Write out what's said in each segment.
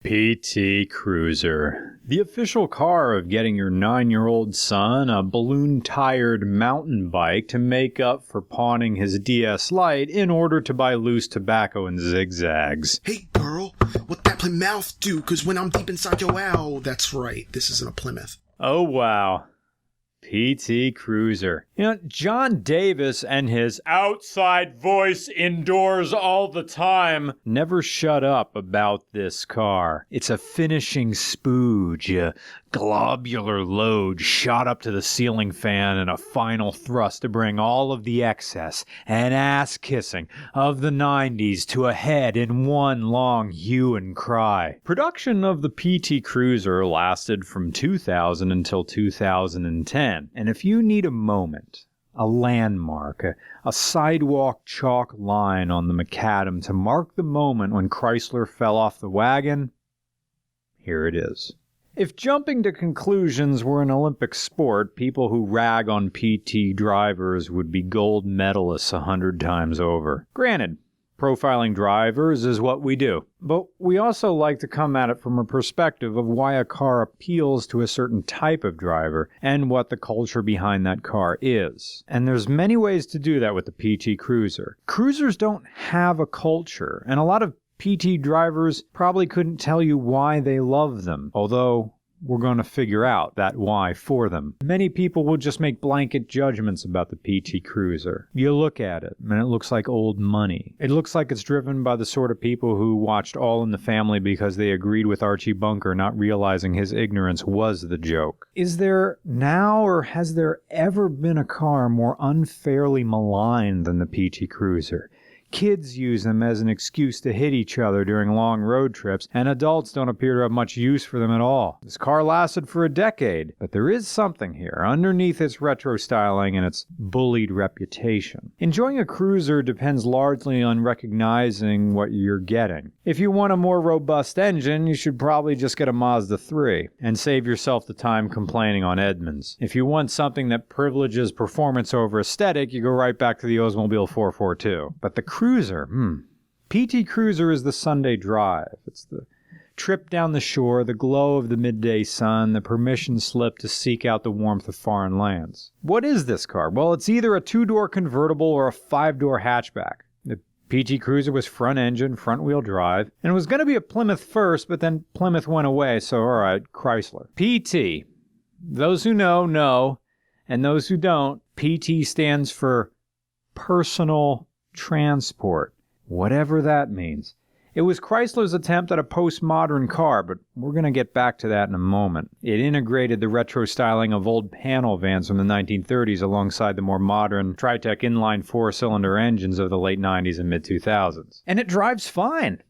PT Cruiser, the official car of getting your 9-year-old son a balloon-tired mountain bike to make up for pawning his DS Lite in order to buy loose tobacco and zigzags. Hey, girl, what that Plymouth do? 'Cause when I'm deep inside your owl, that's right, this isn't a Plymouth. Oh, wow. PT Cruiser. You know, John Davis and his outside voice indoors all the time never shut up about this car. It's a finishing spooge, a globular load shot up to the ceiling fan and a final thrust to bring all of the excess and ass-kissing of the 90s to a head in one long hue and cry. Production of the PT Cruiser lasted from 2000 until 2010, and if you need a moment, a landmark, a sidewalk chalk line on the macadam to mark the moment when Chrysler fell off the wagon, here it is. If jumping to conclusions were an Olympic sport, people who rag on PT drivers would be gold medalists 100 times over. Granted, profiling drivers is what we do, but we also like to come at it from a perspective of why a car appeals to a certain type of driver and what the culture behind that car is. And there's many ways to do that with the PT Cruiser. Cruisers don't have a culture, and a lot of PT drivers probably couldn't tell you why they love them, although we're going to figure out that why for them. Many people will just make blanket judgments about the PT Cruiser. You look at it, and it looks like old money. It looks like it's driven by the sort of people who watched All in the Family because they agreed with Archie Bunker, not realizing his ignorance was the joke. Is there now, or has there ever been a car more unfairly maligned than the PT Cruiser? Kids use them as an excuse to hit each other during long road trips, and adults don't appear to have much use for them at all. This car lasted for a decade, but there is something here underneath its retro styling and its bullied reputation. Enjoying a cruiser depends largely on recognizing what you're getting. If you want a more robust engine, you should probably just get a Mazda 3 and save yourself the time complaining on Edmunds. If you want something that privileges performance over aesthetic, you go right back to the Oldsmobile 442. But the Cruiser, PT Cruiser is the Sunday drive. It's the trip down the shore, the glow of the midday sun, the permission slip to seek out the warmth of foreign lands. What is this car? Well, it's either a 2-door convertible or a 5-door hatchback. The PT Cruiser was front engine, front wheel drive, and it was going to be a Plymouth first, but then Plymouth went away, so all right, Chrysler. PT. Those who know, and those who don't, PT stands for personal transport, whatever that means. It was Chrysler's attempt at a postmodern car, but we're going to get back to that in a moment. It integrated the retro styling of old panel vans from the 1930s alongside the more modern Tritec inline 4-cylinder engines of the late 90s and mid-2000s. And it drives fine.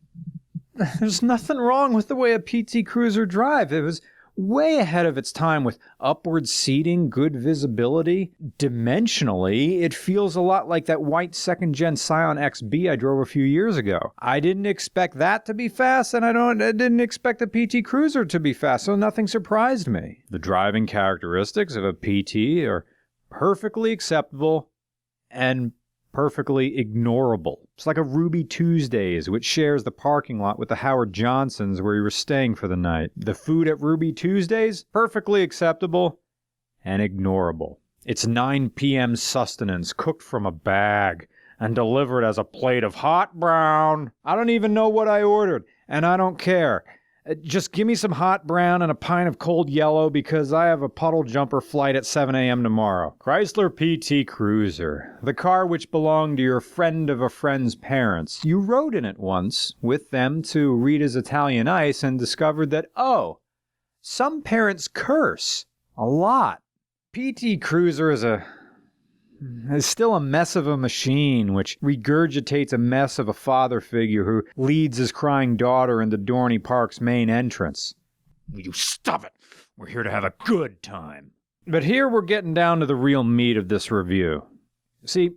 There's nothing wrong with the way a PT Cruiser drives. It was way ahead of its time with upward seating, good visibility. Dimensionally, it feels a lot like that white second-gen Scion XB I drove a few years ago. I didn't expect that to be fast, and I didn't expect the PT Cruiser to be fast, so nothing surprised me. The driving characteristics of a PT are perfectly acceptable and perfectly ignorable. It's like a Ruby Tuesdays, which shares the parking lot with the Howard Johnsons where you were staying for the night. The food at Ruby Tuesdays, perfectly acceptable and ignorable. It's 9 p.m. sustenance cooked from a bag and delivered as a plate of hot brown. I don't even know what I ordered, and I don't care. Just give me some hot brown and a pint of cold yellow because I have a puddle jumper flight at 7 a.m. tomorrow. Chrysler PT Cruiser, the car which belonged to your friend of a friend's parents. You rode in it once with them to Rita's Italian Ice and discovered that, oh, some parents curse a lot. PT Cruiser is still a mess of a machine which regurgitates a mess of a father figure who leads his crying daughter into Dorney Park's main entrance. Will you stop it? We're here to have a good time. But here we're getting down to the real meat of this review. See,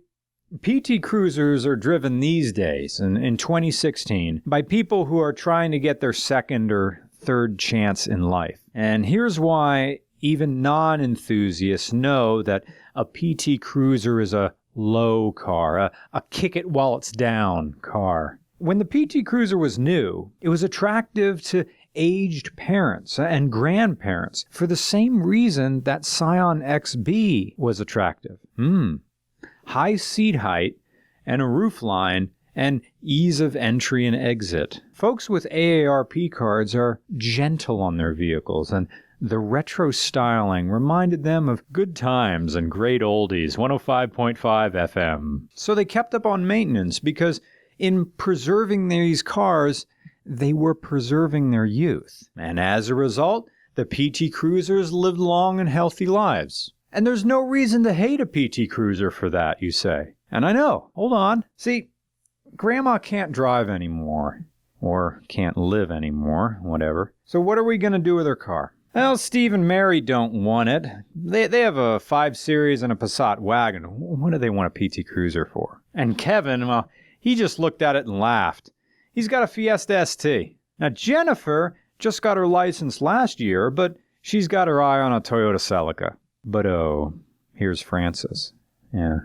PT Cruisers are driven these days, in 2016, by people who are trying to get their second or third chance in life. And here's why even non-enthusiasts know that a PT Cruiser is a low car, a kick-it-while-it's-down car. When the PT Cruiser was new, it was attractive to aged parents and grandparents for the same reason that Scion XB was attractive. High seat height and a roofline and ease of entry and exit. Folks with AARP cards are gentle on their vehicles, and the retro styling reminded them of good times and great oldies, 105.5 FM. So they kept up on maintenance because in preserving these cars, they were preserving their youth. And as a result, the PT Cruisers lived long and healthy lives. And there's no reason to hate a PT Cruiser for that, you say. And I know. Hold on. See, Grandma can't drive anymore. Or can't live anymore, whatever. So what are we going to do with her car? Well, Steve and Mary don't want it. They have a 5 Series and a Passat wagon. What do they want a PT Cruiser for? And Kevin, well, he just looked at it and laughed. He's got a Fiesta ST. Now, Jennifer just got her license last year, but she's got her eye on a Toyota Celica. But oh, here's Francis. Yeah.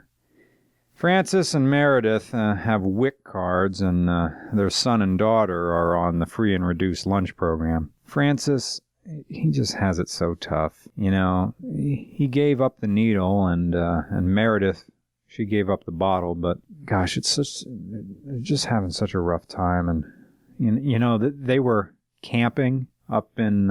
Francis and Meredith have WIC cards, and their son and daughter are on the free and reduced lunch program. Francis, he just has it so tough. You know, he gave up the needle, and Meredith, she gave up the bottle, but gosh, they're just having such a rough time. And, you know, they were camping up in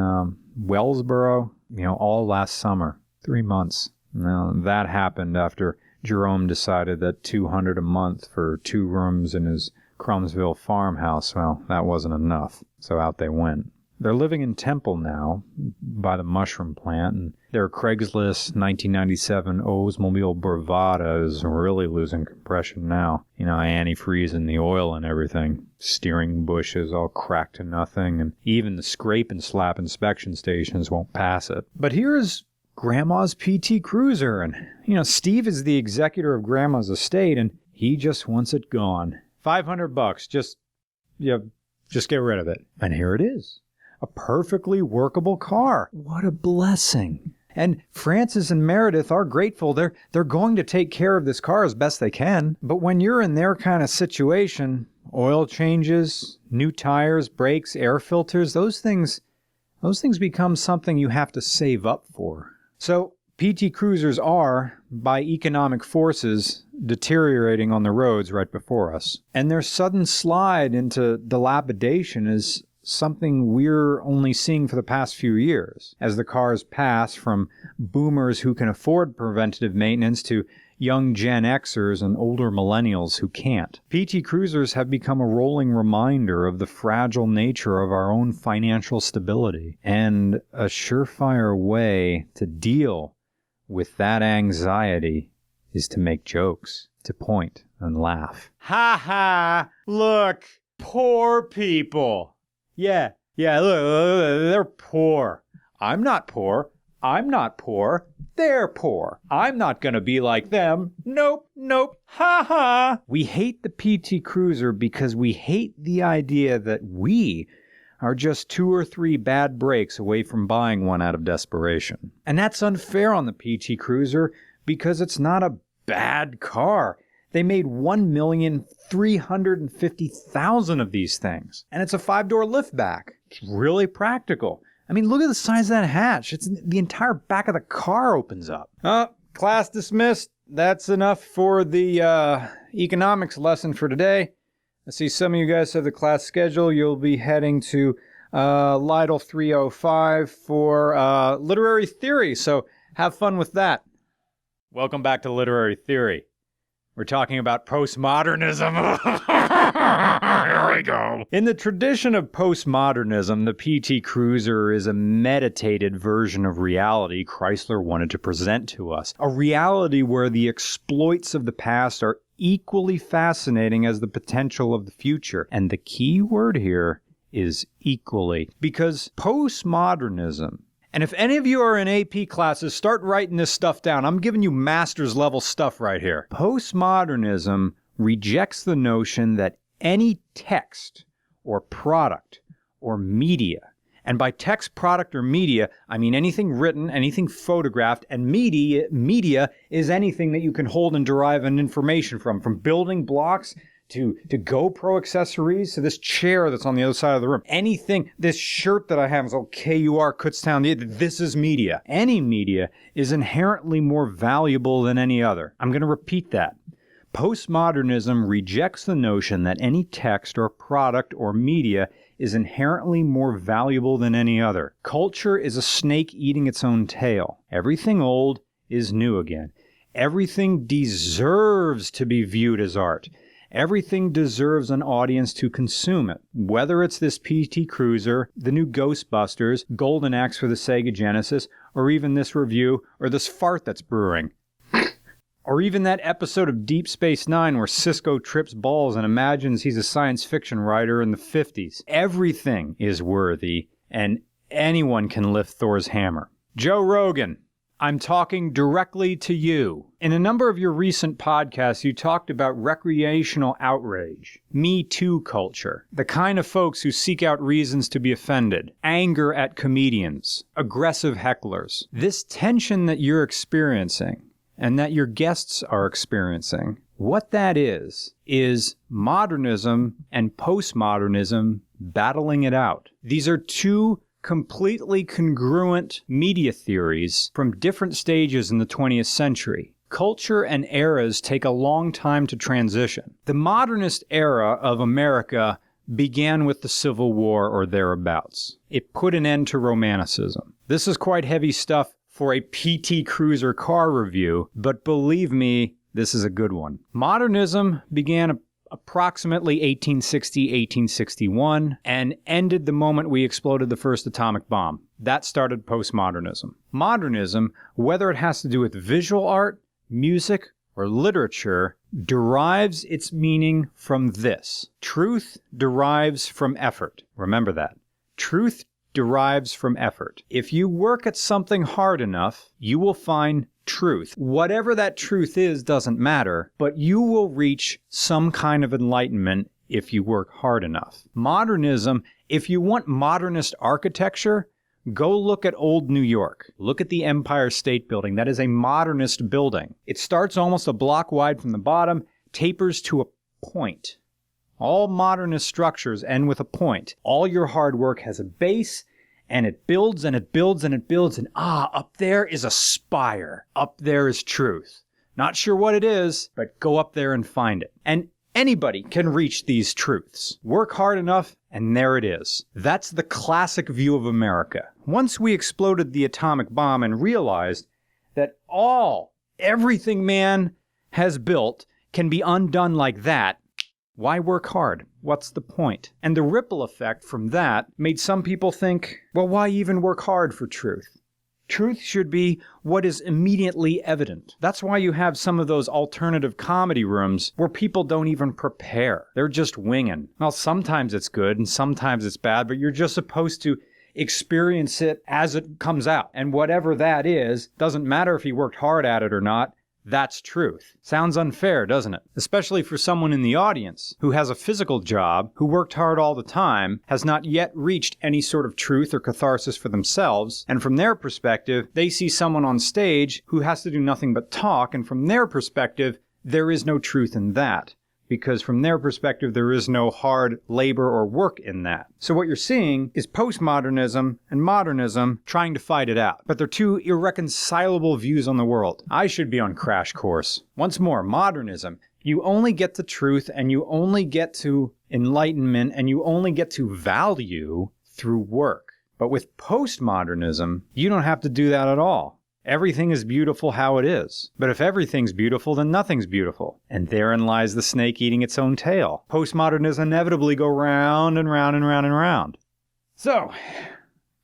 Wellsboro, you know, all last summer, 3 months. Now, that happened after Jerome decided that $200 a month for 2 rooms in his Crumsville farmhouse, well, that wasn't enough. So out they went. They're living in Temple now, by the mushroom plant, and their Craigslist 1997 Oldsmobile Bravada is really losing compression now. You know, antifreeze in the oil and everything. Steering bushes all cracked to nothing, and even the scrape and slap inspection stations won't pass it. But here's Grandma's PT Cruiser, and, you know, Steve is the executor of Grandma's estate, and he just wants it gone. $500, just get rid of it. And here it is. A perfectly workable car. What a blessing. And Francis and Meredith are grateful. They're going to take care of this car as best they can. But when you're in their kind of situation, oil changes, new tires, brakes, air filters, those things become something you have to save up for. So PT Cruisers are, by economic forces, deteriorating on the roads right before us. And their sudden slide into dilapidation is something we're only seeing for the past few years, as the cars pass from boomers who can afford preventative maintenance to young Gen Xers and older millennials who can't. PT Cruisers have become a rolling reminder of the fragile nature of our own financial stability, and a surefire way to deal with that anxiety is to make jokes, to point and laugh. Ha ha! Look, poor people. Yeah, look, they're poor. I'm not poor. They're poor. I'm not gonna be like them. Nope. Ha ha! We hate the PT Cruiser because we hate the idea that we are just 2 or 3 bad breaks away from buying one out of desperation. And that's unfair on the PT Cruiser because it's not a bad car. They made 1,350,000 of these things. And it's a 5-door liftback. It's really practical. I mean, look at the size of that hatch. It's the entire back of the car opens up. Class dismissed. That's enough for the economics lesson for today. I see some of you guys have the class schedule. You'll be heading to Lytle 305 for literary theory. So have fun with that. Welcome back to Literary Theory. We're talking about postmodernism. Here we go. In the tradition of postmodernism, the PT Cruiser is a meditated version of reality Chrysler wanted to present to us. A reality where the exploits of the past are equally fascinating as the potential of the future. And the key word here is equally. Because postmodernism, and if any of you are in AP classes, start writing this stuff down. I'm giving you master's level stuff right here. Postmodernism rejects the notion that any text or product or media, and by text, product, or media, I mean anything written, anything photographed, and media is anything that you can hold and derive an information from building blocks to GoPro accessories, to this chair that's on the other side of the room. Anything, this shirt that I have is all KUR, Kutztown, this is media. Any media is inherently more valuable than any other. I'm going to repeat that. Postmodernism rejects the notion that any text or product or media is inherently more valuable than any other. Culture is a snake eating its own tail. Everything old is new again. Everything deserves to be viewed as art. Everything deserves an audience to consume it. Whether it's this PT Cruiser, the new Ghostbusters, Golden Axe for the Sega Genesis, or even this review, or this fart that's brewing. Or even that episode of Deep Space Nine where Sisko trips balls and imagines he's a science fiction writer in the 50s. Everything is worthy, and anyone can lift Thor's hammer. Joe Rogan, I'm talking directly to you. In a number of your recent podcasts, you talked about recreational outrage, Me Too culture, the kind of folks who seek out reasons to be offended, anger at comedians, aggressive hecklers. This tension that you're experiencing, and that your guests are experiencing, what that is modernism and postmodernism battling it out. These are two completely congruent media theories from different stages in the 20th century. Culture and eras take a long time to transition. The modernist era of America began with the Civil War or thereabouts. It put an end to Romanticism. This is quite heavy stuff for a PT Cruiser car review, but believe me, this is a good one. Modernism began approximately 1860, 1861, and ended the moment we exploded the first atomic bomb. That started postmodernism. Modernism, whether it has to do with visual art, music, or literature, derives its meaning from this. Truth derives from effort. Remember that. Truth derives from effort. If you work at something hard enough, you will find truth. Whatever that truth is doesn't matter, but you will reach some kind of enlightenment if you work hard enough. Modernism, if you want modernist architecture, go look at old New York. Look at the Empire State Building. That is a modernist building. It starts almost a block wide from the bottom, tapers to a point. All modernist structures end with a point. All your hard work has a base, and it builds and it builds and it builds, and up there is a spire. Up there is truth. Not sure what it is, but go up there and find it. And anybody can reach these truths. Work hard enough, and there it is. That's the classic view of America. Once we exploded the atomic bomb and realized that everything man has built can be undone like that, why work hard? What's the point? And the ripple effect from that made some people think, well, why even work hard for truth? Truth should be what is immediately evident. That's why you have some of those alternative comedy rooms where people don't even prepare. They're just winging. Well, sometimes it's good and sometimes it's bad, but you're just supposed to experience it as it comes out. And whatever that is, doesn't matter if you worked hard at it or not. That's truth. Sounds unfair, doesn't it? Especially for someone in the audience who has a physical job, who worked hard all the time, has not yet reached any sort of truth or catharsis for themselves, and from their perspective, they see someone on stage who has to do nothing but talk, and from their perspective, there is no truth in that. Because from their perspective, there is no hard labor or work in that. So what you're seeing is postmodernism and modernism trying to fight it out. But they're two irreconcilable views on the world. I should be on crash course. Once more, modernism. You only get to truth and you only get to enlightenment and you only get to value through work. But with postmodernism, you don't have to do that at all. Everything is beautiful how it is. But if everything's beautiful, then nothing's beautiful. And therein lies the snake eating its own tail. Postmodernism inevitably go round and round and round and round. So,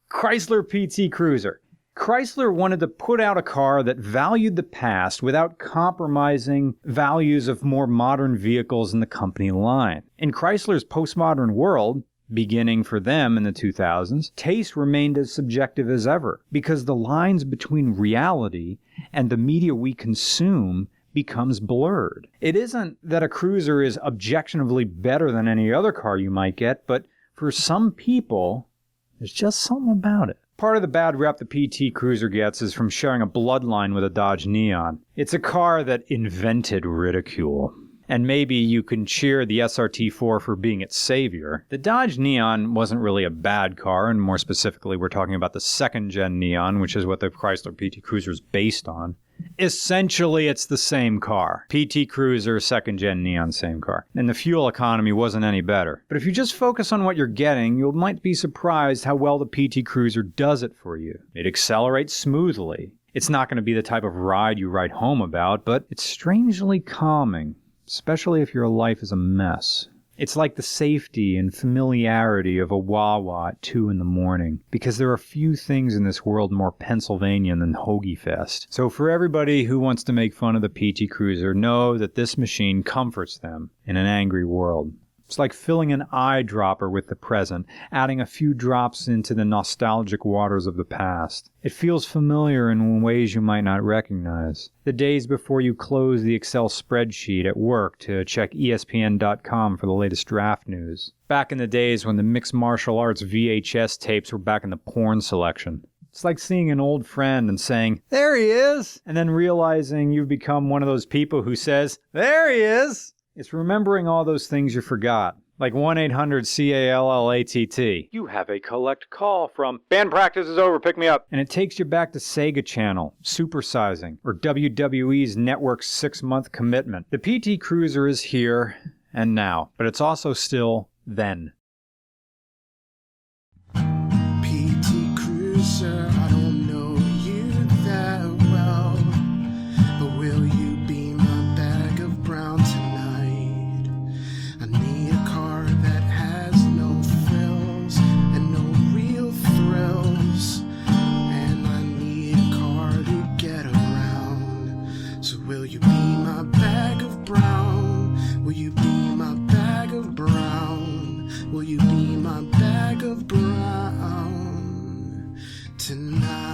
Chrysler PT Cruiser. Chrysler wanted to put out a car that valued the past without compromising values of more modern vehicles in the company line. In Chrysler's postmodern world, beginning for them in the 2000s, taste remained as subjective as ever because the lines between reality and the media we consume becomes blurred. It isn't that a cruiser is objectively better than any other car you might get, but for some people, there's just something about it. Part of the bad rep the PT Cruiser gets is from sharing a bloodline with a Dodge Neon. It's a car that invented ridicule. And maybe you can cheer the SRT4 for being its savior. The Dodge Neon wasn't really a bad car, and more specifically, we're talking about the second-gen Neon, which is what the Chrysler PT Cruiser is based on. Essentially, it's the same car. PT Cruiser, second-gen Neon, same car. And the fuel economy wasn't any better. But if you just focus on what you're getting, you might be surprised how well the PT Cruiser does it for you. It accelerates smoothly. It's not going to be the type of ride you write home about, but it's strangely calming, especially if your life is a mess. It's like the safety and familiarity of a Wawa at 2 in the morning, because there are few things in this world more Pennsylvanian than Hoagie Fest. So for everybody who wants to make fun of the PT Cruiser, know that this machine comforts them in an angry world. It's like filling an eyedropper with the present, adding a few drops into the nostalgic waters of the past. It feels familiar in ways you might not recognize. The days before you close the Excel spreadsheet at work to check ESPN.com for the latest draft news. Back in the days when the mixed martial arts VHS tapes were back in the porn selection. It's like seeing an old friend and saying, "There he is!" and then realizing you've become one of those people who says, "There he is!" It's remembering all those things you forgot. Like 1-800-CALLATT. You have a collect call from band practice is over, pick me up. And it takes you back to Sega Channel, Supersizing, or WWE's network's 6-month commitment. The PT Cruiser is here and now, but it's also still then. PT Cruiser, I don't know you that well, but will you be my bag of brown tonight? I need a car that has no frills and no real thrills, and I need a car to get around. So will you be my bag of brown? Will you be my bag of brown? Will you be my bag of brown tonight?